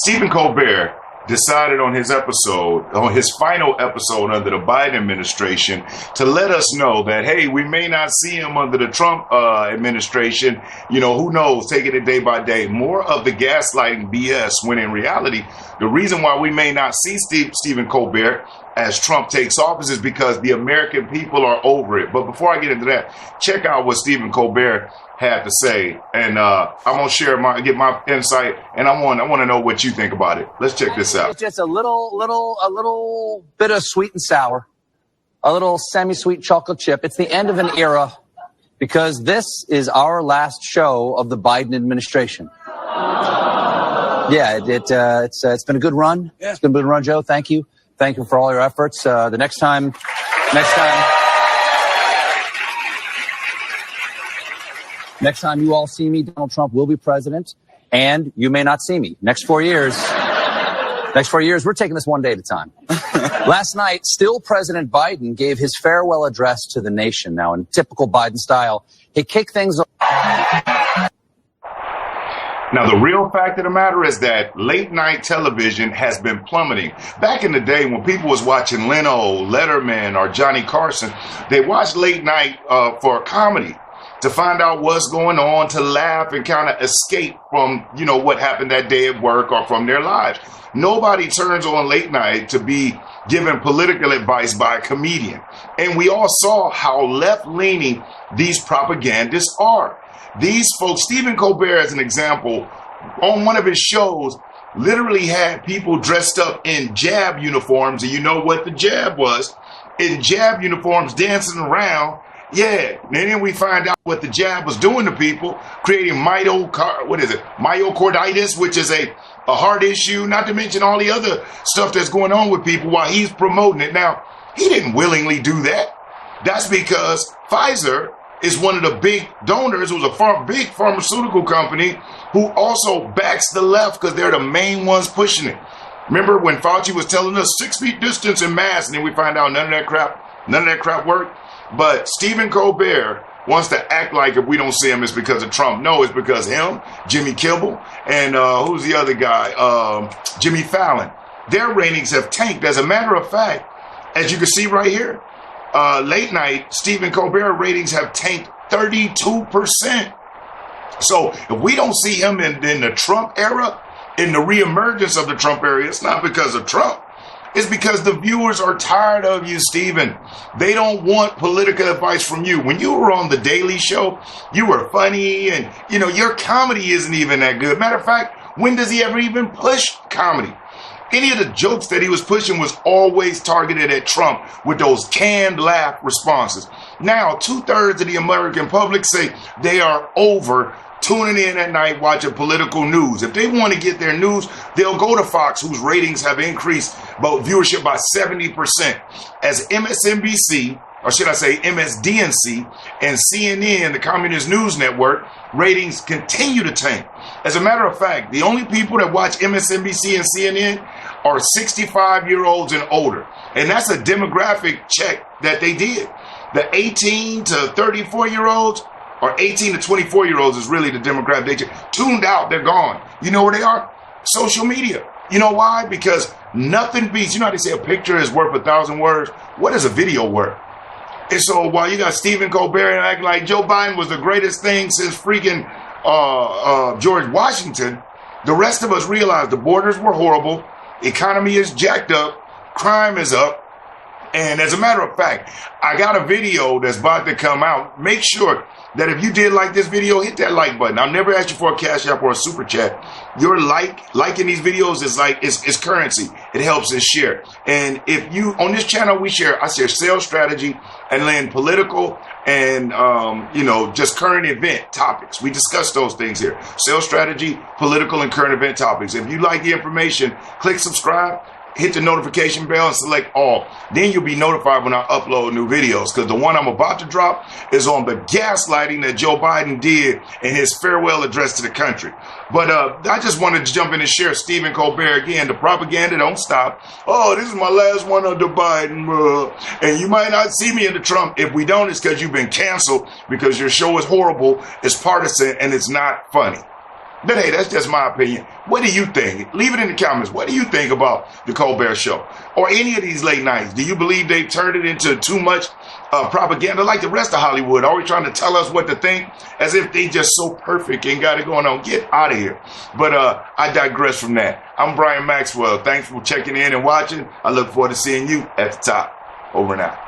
Stephen Colbert decided on his final episode under the Biden administration, to let us know that, hey, we may not see him under the Trump administration. You know, who knows, taking it day by day. More of the gaslighting BS, when in reality, the reason why we may not see Stephen Colbert as Trump takes office is because the American people are over it. But before I get into that, check out what Stephen Colbert had to say, and I'm gonna get my insight, and I want to know what you think about it. Let's check this out. It's just a little bit of sweet and sour, a little semi-sweet chocolate chip. It's the end of an era, because this is our last show of the Biden administration. Yeah, it's been a good run. Yeah. It's been a good run, Joe. Thank you for all your efforts. The next time. Next time you all see me, Donald Trump will be president, and you may not see me. Next 4 years, we're taking this one day at a time. Last night, still President Biden gave his farewell address to the nation. Now, in typical Biden style, he kicked things off. Now, the real fact of the matter is that late night television has been plummeting. Back in the day when people was watching Leno, Letterman, or Johnny Carson, they watched late night for comedy, to find out what's going on, to laugh and kind of escape from, you know, what happened that day at work or from their lives. Nobody turns on late night to be given political advice by a comedian. And we all saw how left-leaning these propagandists are. These folks, Stephen Colbert, as an example, on one of his shows, literally had people dressed up in jab uniforms. And you know what the jab was? In jab uniforms dancing around. Yeah, and then we find out what the jab was doing to people, creating myocarditis, which is a heart issue, not to mention all the other stuff that's going on with people while he's promoting it. Now, he didn't willingly do that. That's because Pfizer is one of the big donors, who's a big pharmaceutical company, who also backs the left because they're the main ones pushing it. Remember when Fauci was telling us 6 feet distance and masks, and then we find out none of that crap worked? But Stephen Colbert wants to act like if we don't see him, it's because of Trump. No, it's because him, Jimmy Kimmel, and who's the other guy? Jimmy Fallon. Their ratings have tanked. As a matter of fact, as you can see right here, late night Stephen Colbert ratings have tanked 32%. So if we don't see him in the Trump era, in the reemergence of the Trump era, it's not because of Trump. It's because the viewers are tired of you, Stephen. They don't want political advice from you. When you were on The Daily Show, you were funny, and, you know, your comedy isn't even that good. Matter of fact, when does he ever even push comedy? Any of the jokes that he was pushing was always targeted at Trump with those canned laugh responses. Now, 2/3 of the American public say they are over tuning in at night watching political news. If they want to get their news, they'll go to Fox, whose ratings have increased viewership by 70%. As MSNBC, or should I say MSDNC, and CNN, the Communist News Network, ratings continue to tank. As a matter of fact, the only people that watch MSNBC and CNN are 65-year-olds and older. And that's a demographic check that they did. The 18 to 34-year-olds, or 18 to 24-year-olds is really the demographic. They just tuned out. They're gone. You know where they are? Social media. You know why? Because nothing beats, you know how they say a picture is worth 1,000 words? What is a video worth? And so while you got Stephen Colbert acting like Joe Biden was the greatest thing since freaking George Washington, the rest of us realized the borders were horrible, economy is jacked up, crime is up. And as a matter of fact, I got a video that's about to come out. Make sure that if you did like this video, hit that like button. I'll never ask you for a cash app or a super chat. Your liking these videos is like, it's currency. It helps us share. And if you, on this channel, I share sales strategy and then political and, just current event topics. We discuss those things here. Sales strategy, political, and current event topics. If you like the information, click subscribe. Hit the notification bell and select all. Then you'll be notified when I upload new videos, because the one I'm about to drop is on the gaslighting that Joe Biden did in his farewell address to the country. But I just wanted to jump in and share Stephen Colbert again. The propaganda don't stop. Oh, this is my last one under Biden. And you might not see me in the Trump. If we don't, it's because you've been canceled, because your show is horrible, it's partisan, and it's not funny. But hey, that's just my opinion. What do you think? Leave it in the comments. What do you think about the Colbert Show or any of these late nights? Do you believe they've turned it into too much propaganda like the rest of Hollywood, always trying to tell us what to think as if they just so perfect and got it going on? Get out of here. But I digress from that. I'm Brian Maxwell. Thanks for checking in and watching. I look forward to seeing you at the top. Over and out.